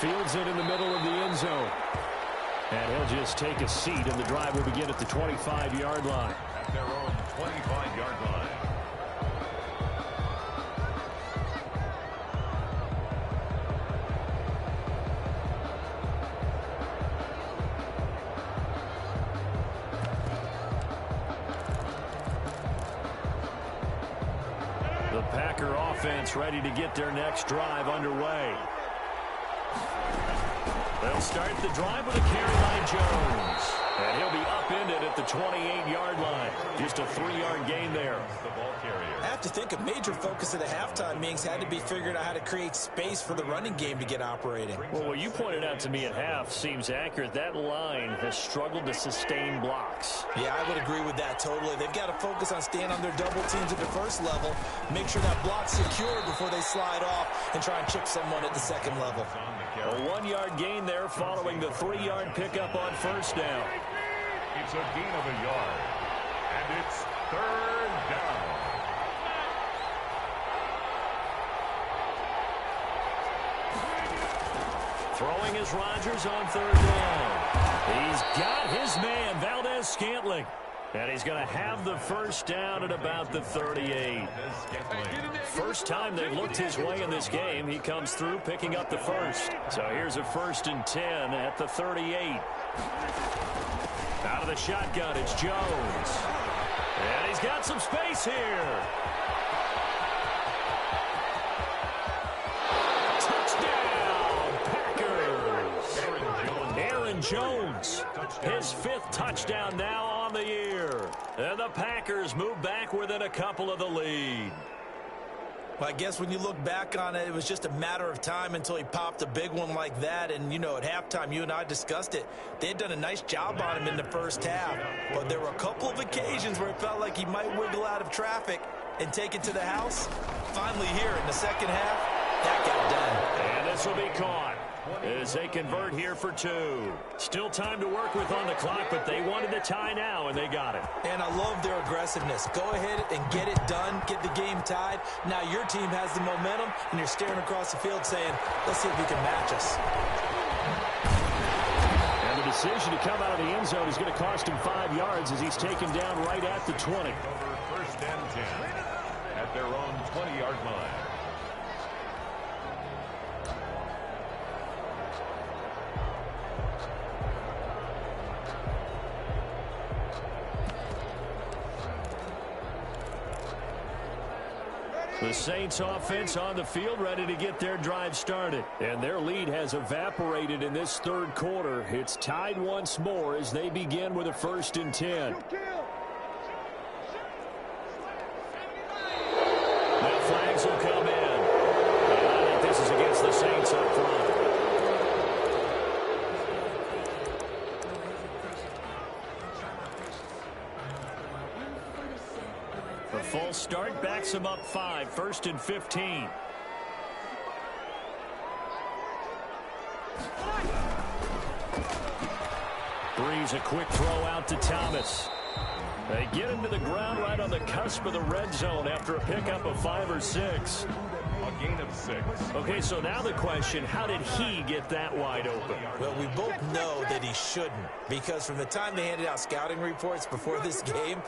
Fields it in the middle of the end zone. And he'll just take a seat, and the drive will begin at the 25-yard line. At their own 25-yard line. The Packer offense ready to get their next drive underway. They'll start the drive with a carry by Jones. And he'll be upended at the 28-yard line. Just a 3-yard gain there. The ball carrier. I have to think a major focus of the halftime meetings had to be figuring out how to create space for the running game to get operating. Well, what you pointed out to me at half seems accurate. That line has struggled to sustain blocks. Yeah, I would agree with that totally. They've got to focus on staying on their double teams at the first level, make sure that block's secure before they slide off and try and chip someone at the second level. A 1-yard gain there following the 3-yard pickup on first down. It's a gain of a yard. And it's third down. Throwing is Rodgers on third down. He's got his man, Valdez-Scantling. And he's going to have the first down at about the 38. First time they've looked his way in this game. He comes through picking up the first. So here's a 1st and 10 at the 38. Out of the shotgun, it's Jones. And he's got some space here. Touchdown, Packers. Aaron Jones, his 5th touchdown now on the year. And the Packers move back within a couple of the lead. Well, I guess when you look back on it, it was just a matter of time until he popped a big one like that. And, you know, at halftime, you and I discussed it. They had done a nice job on him in the first half. But there were a couple of occasions where it felt like he might wiggle out of traffic and take it to the house. Finally here in the second half, that got done. And this will be caught as they convert here for 2. Still time to work with on the clock, but they wanted the tie now, and they got it. And I love their aggressiveness. Go ahead and get it done, get the game tied. Now your team has the momentum, and you're staring across the field saying, let's see if you can match us. And the decision to come out of the end zone is going to cost him 5 yards as he's taken down right at the 20. Over 1st and 10 at their own 20-yard line. The Saints offense on the field ready to get their drive started. And their lead has evaporated in this 3rd quarter. It's tied once more as they begin with a 1st and 10. Now flags will come in. And I think this is against the Saints up front. The full start backs him up 5, 1st and 15. Breeze, a quick throw out to Thomas. They get him to the ground right on the cusp of the red zone after a pickup of 5 or 6. A gain of 6. Okay, so now the question, how did he get that wide open? Well, we both know that he shouldn't, because from the time they handed out scouting reports before this game,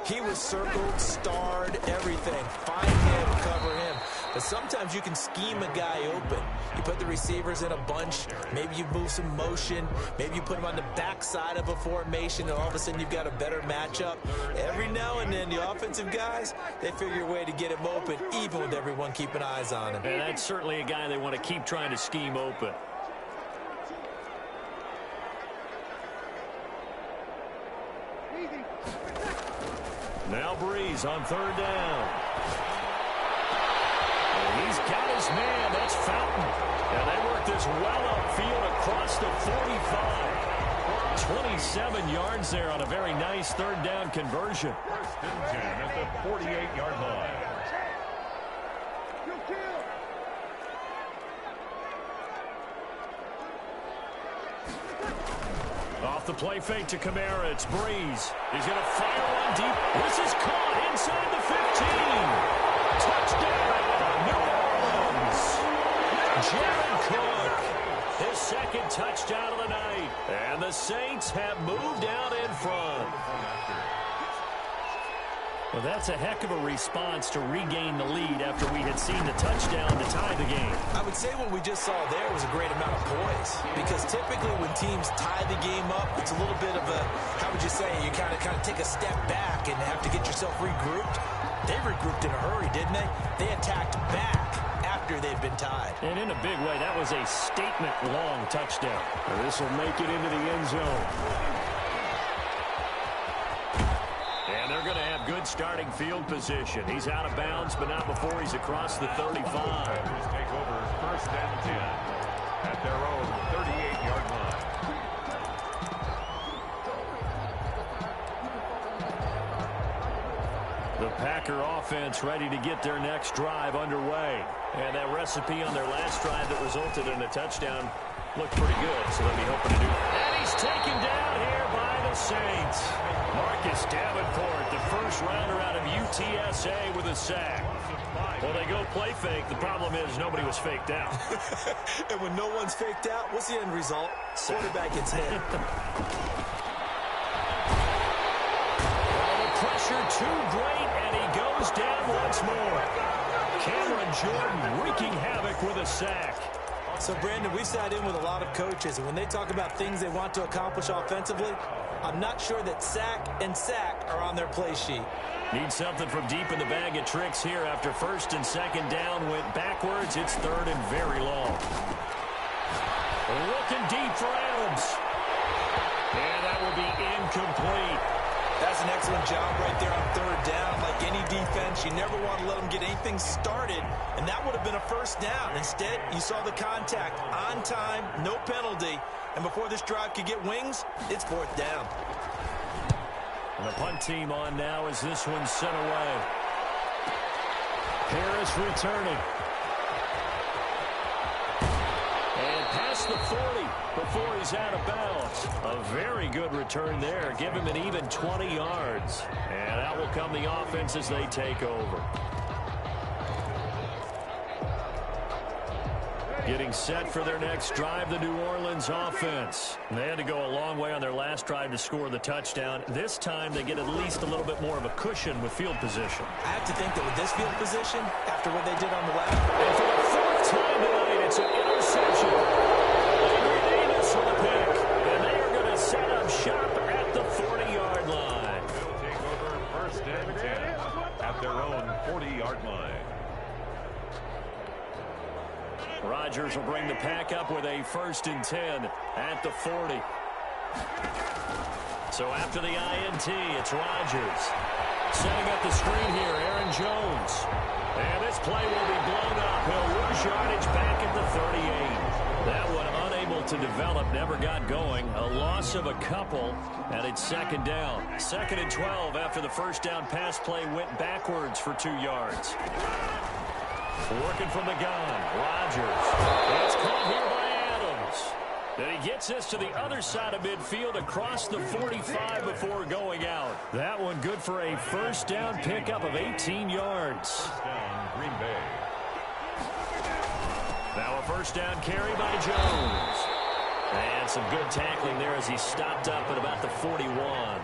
he was circled, starred, everything. Find him, cover him. But sometimes you can scheme a guy open. You put the receivers in a bunch. Maybe you move some motion. Maybe you put him on the backside of a formation, and all of a sudden you've got a better matchup. Every now and then, the offensive guys, they figure a way to get him open, even with everyone keeping eyes on him. And that's certainly a guy they want to keep trying to scheme open. Now Breeze on 3rd down. And he's got his man. That's Fountain. And they work this well upfield across the 45. 27 yards there on a very nice 3rd down conversion. 1st and 10 at the 48-yard line. Off the play fake to Kamara, it's Breeze. He's going to fire one deep. This is caught inside the 15. Touchdown, New Orleans. Jared Cook. his second touchdown of the night. And the Saints have moved out in front. Well, that's a heck of a response to regain the lead after we had seen the touchdown to tie the game. I would say what we just saw there was a great amount of poise, because typically when teams tie the game up, it's a little bit of a, how would you say, you kind of take a step back and have to get yourself regrouped. They regrouped in a hurry, didn't they? They attacked back after they've been tied. And in a big way, that was a statement-long touchdown. This will make it into the end zone. And they're going to have good starting field position. He's out of bounds, but not before he's across the 35. Take over first and 10 at their own 38-yard line. The Packer offense ready to get their next drive underway. And that recipe on their last drive that resulted in a touchdown looked pretty good, so they'll be hoping to do it. And he's taken down here by the Saints. Marcus Davenport, the first rounder out of UTSA with a sack. Well, they go play fake. The problem is nobody was faked out. And when no one's faked out, what's the end result? Quarterback gets hit. The pressure too great, and he goes down once more. Cameron Jordan wreaking havoc with a sack. So, Brandon, we sat in with a lot of coaches, and when they talk about things they want to accomplish offensively, I'm not sure that sack and sack are on their play sheet. Need something from deep in the bag of tricks here after first and second down went backwards. It's third and very long. Looking deep for Adams. And that will be incomplete. That's an excellent job right there on third down. Like any defense, you never want to let them get anything started, and that would have been a first down. Instead, you saw the contact on time, no penalty, and before this drive could get wings, it's fourth down. And the punt team on now as this one's sent away. Harris returning. And past the 40 before he's out of bounds. A very good return there. Give him an even 20 yards. And out will come the offense as they take over. Getting set for their next drive, the New Orleans offense. They had to go a long way on their last drive to score the touchdown. This time they get at least a little bit more of a cushion with field position. I have to think that with this field position, after what they did on the last, and for the fourth time tonight, it's an interception. Avery Davis for the pick. And they are going to set up shop at the 40-yard line. They'll take over first and 10 at their own 40-yard line. Rodgers will bring the pack up with a first and 10 at the 40. So after the INT, it's Rodgers. Setting up the screen here, Aaron Jones. And this play will be blown up. He'll lose yardage back at the 38. That one unable to develop, never got going. A loss of a couple, and it's second down. Second and 12 after the first down pass play went backwards for 2 yards. Working from the gun, Rodgers. It's caught here by Adams. Then he gets this to the other side of midfield across the 45 before going out. That one good for a first down pickup of 18 yards. First down, Green Bay. Now a first down carry by Jones. And some good tackling there as he stopped up at about the 41.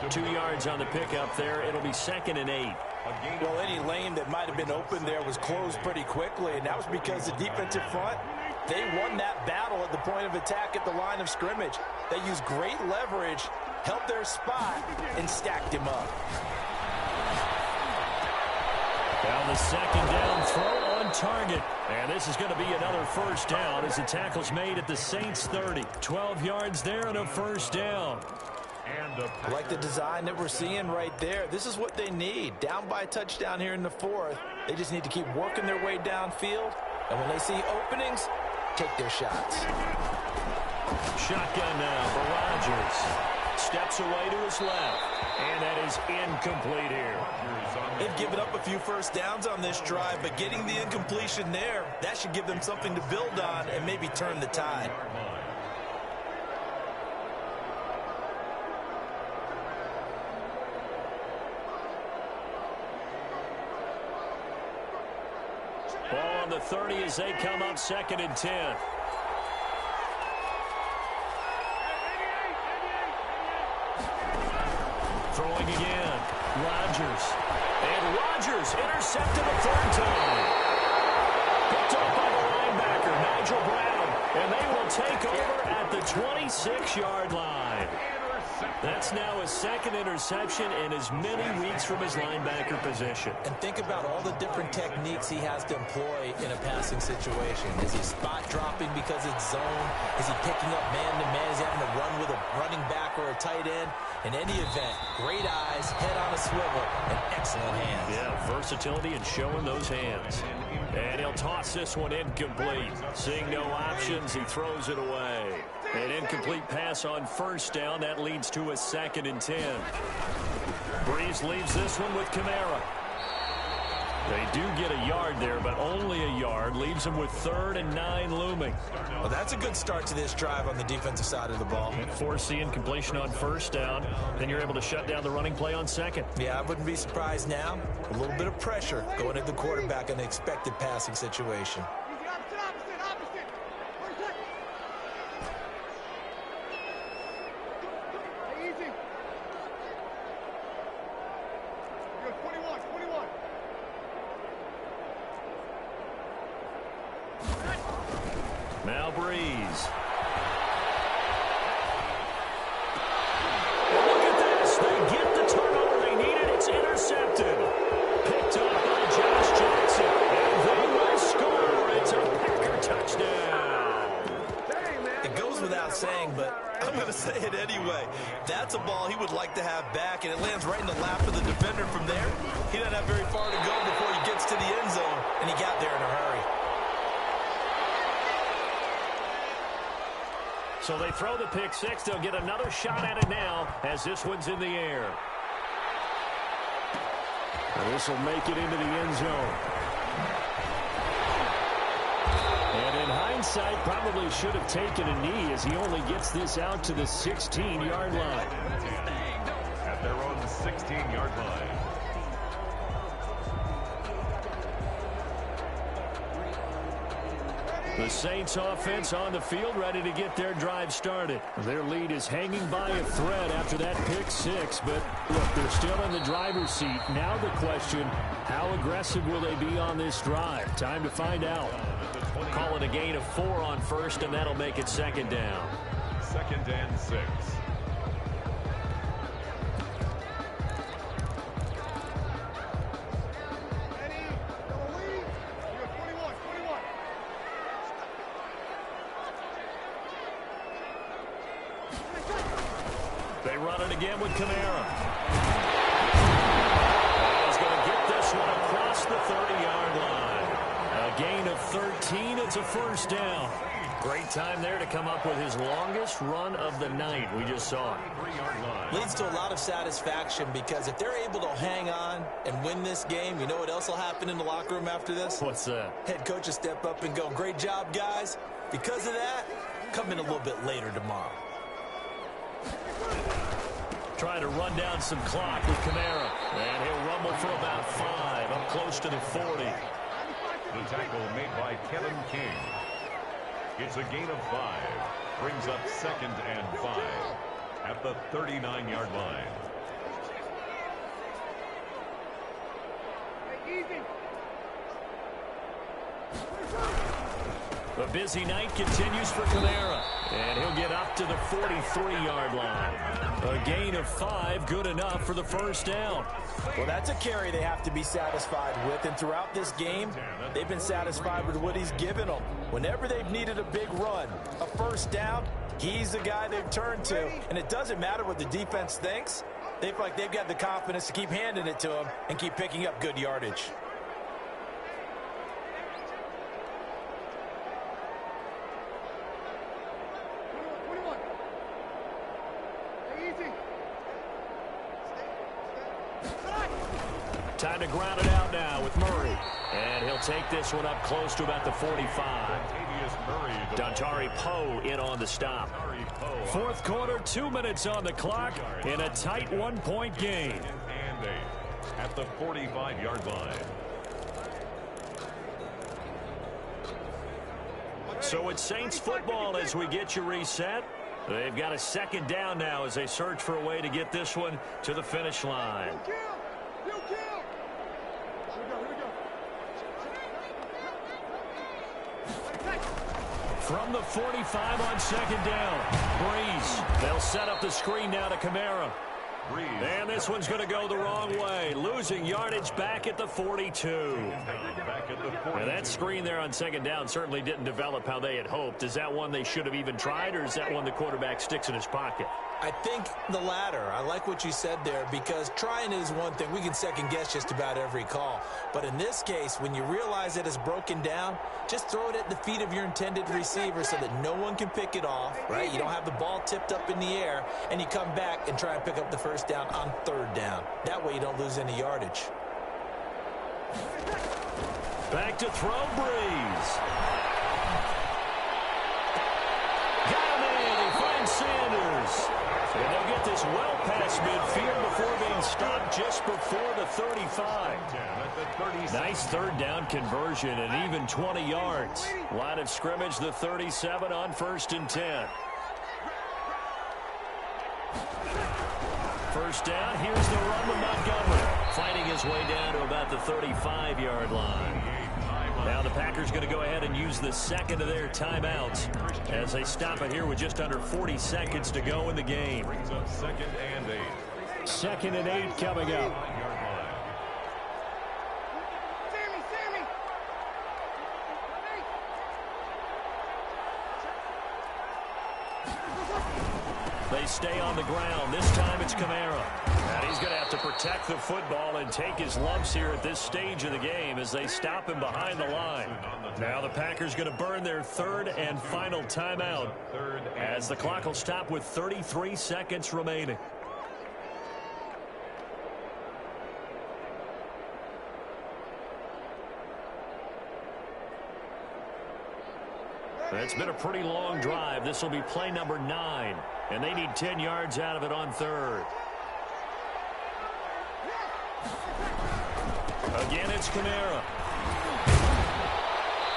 2 yards on the pickup there. It'll be second and 8. well, any lane that might have been open there was closed pretty quickly, and that was because the defensive front, they won that battle at the point of attack at the line of scrimmage. They used great leverage, held their spot, and stacked him up. Now the second down throw on target. And this is going to be another first down as the tackle's made at the Saints 30. 12 yards there and a first down. I like the design that we're seeing right there. This is what they need. Down by a touchdown here in the fourth. They just need to keep working their way downfield. And when they see openings, take their shots. Shotgun now for Rodgers. Steps away to his left. And that is incomplete here. They've given up a few first downs on this drive, but getting the incompletion there, that should give them something to build on and maybe turn the tide. Ball on the 30 as they come up second and 10. Rodgers. And Rodgers intercepted the third time. Picked up by the linebacker, Nigel Brown. And they will take over at the 26-yard line. That's now his second interception in as many weeks from his linebacker position. And think about all the different techniques he has to employ in a passing situation. Is he spot dropping because it's zone? Is he picking up man-to-man? Is he having to run with a running back or a tight end? In any event, great eyes, head on a swivel, and excellent hands. Yeah, versatility and showing those hands. And he'll toss this one incomplete. Seeing no options, he throws it away. An incomplete pass on first down. That leads to a 2nd and 10. Breeze leaves this one with Kamara. They do get a yard there, but only a yard. Leaves them with 3rd and 9 looming. Well, that's a good start to this drive on the defensive side of the ball. Force the incompletion on first down. Then you're able to shut down the running play on second. Yeah, I wouldn't be surprised now. A little bit of pressure going at the quarterback in an expected passing situation. Now Breeze. Look at this. They get the turnover they needed. It's intercepted. Picked up by Josh Jackson. And they will score. It's a Packer touchdown. It goes without saying, but I'm going to say it anyway. That's a ball he would like to have back, and it lands right in the lap of the defender from there. He doesn't have very far to go before he gets to the end zone, and he got there in a hurry. So they throw the pick six. They'll get another shot at it now as this one's in the air. And this will make it into the end zone. And in hindsight, probably should have taken a knee as he only gets this out to the 16-yard line. At their own 16-yard line. The Saints offense on the field, ready to get their drive started. Their lead is hanging by a thread after that pick six, but look, they're still in the driver's seat. Now the question, how aggressive will they be on this drive? Time to find out. Call it a gain of 4 on first, and that'll make it 2nd down. 2nd and 6. They run it again with Kamara. He's going to get this one across the 30-yard line. A gain of 13. It's a first down. Great time there to come up with his longest run of the night. We just saw it. 3-yard line. Leads to a lot of satisfaction because if they're able to hang on and win this game, you know what else will happen in the locker room after this? What's that? Head coach will step up and go, great job, guys. Because of that, come in a little bit later tomorrow. Trying to run down some clock with Kamara. And he'll rumble for about 5, up close to the 40. The tackle made by Kevin King. It's a gain of 5. Brings up 2nd and 5 at the 39-yard line. The busy night continues for Kamara. And he'll get up to the 43-yard line. A gain of 5, good enough for the first down. Well, that's a carry they have to be satisfied with. And throughout this game, they've been satisfied with what he's given them. Whenever they've needed a big run, a first down, he's the guy they've turned to. And it doesn't matter what the defense thinks. They feel like they've got the confidence to keep handing it to him and keep picking up good yardage. Time to ground it out now with Murray. And he'll take this one up close to about the 45. Dontari Poe in on the stop. Fourth quarter, 2 minutes on the clock in a tight 1-point game. And 8 at the 45-yard line. So it's Saints football as we get you reset. They've got a 2nd down now as they search for a way to get this one to the finish line. From the 45 on second down. Breeze. They'll set up the screen now to Kamara. And this one's going to go the wrong way. Losing yardage back at the 42. And that screen there on second down certainly didn't develop how they had hoped. Is that one they should have even tried, or is that one the quarterback sticks in his pocket? I think the latter. I like what you said there, because trying is one thing. We can second guess just about every call. But in this case, when you realize that it's broken down, just throw it at the feet of your intended receiver so that no one can pick it off, right? You don't have the ball tipped up in the air, and you come back and try and pick up the first down on third down. That way you don't lose any yardage. Back to throw, Breeze. Got him in. He finds Sanders. And they'll get this well past midfield before being stopped just before the 35. Nice third down conversion and even 20 yards. Line of scrimmage, the 37 on 1st and 10. First down, here's the run with Montgomery. Fighting his way down to about the 35-yard line. Now the Packers going to go ahead and use the second of their timeouts as they stop it here with just under 40 seconds to go in the game. Brings up 2nd and 8. 2nd and 8 coming up. They stay on the ground. This time it's Kamara. And he's going to have to protect the football and take his lumps here at this stage of the game as they stop him behind the line. Now the Packers going to burn their third and final timeout as the clock will stop with 33 seconds remaining. It's been a pretty long drive. This will be play number 9, and they need 10 yards out of it on third. Again, it's Kamara.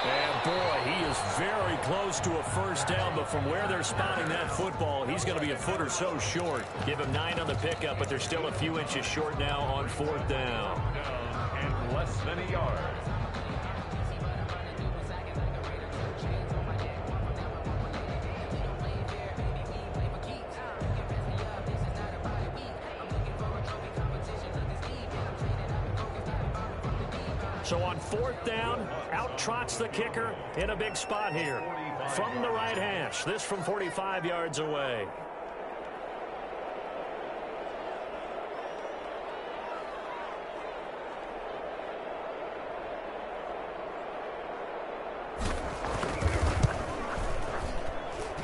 And, boy, he is very close to a first down, but from where they're spotting that football, he's going to be a foot or so short. Give him 9 on the pickup, but they're still a few inches short now on 4th down. And less than a yard. So on 4th down, out trots the kicker in a big spot here. From the right hash, this from 45 yards away.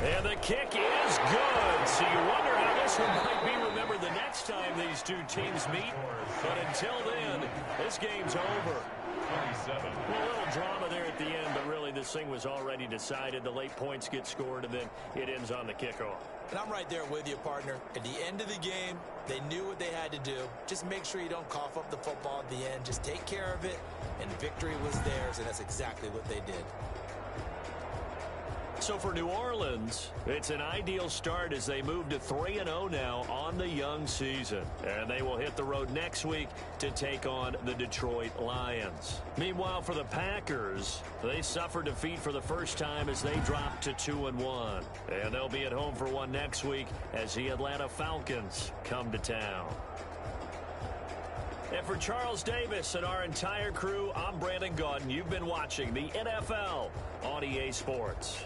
And the kick is good. So you wonder how this one might be remembered the next time these two teams meet. But until then, this game's over. 27. Well, a little drama there at the end, but really this thing was already decided. The late points get scored, and then it ends on the kickoff. And I'm right there with you, partner. At the end of the game, they knew what they had to do. Just make sure you don't cough up the football at the end. Just take care of it, and victory was theirs, and that's exactly what they did. So for New Orleans, it's an ideal start as they move to 3-0 now on the young season. And they will hit the road next week to take on the Detroit Lions. Meanwhile, for the Packers, they suffered defeat for the first time as they dropped to 2-1. And they'll be at home for one next week as the Atlanta Falcons come to town. And for Charles Davis and our entire crew, I'm Brandon Gaudin. You've been watching the NFL on EA Sports.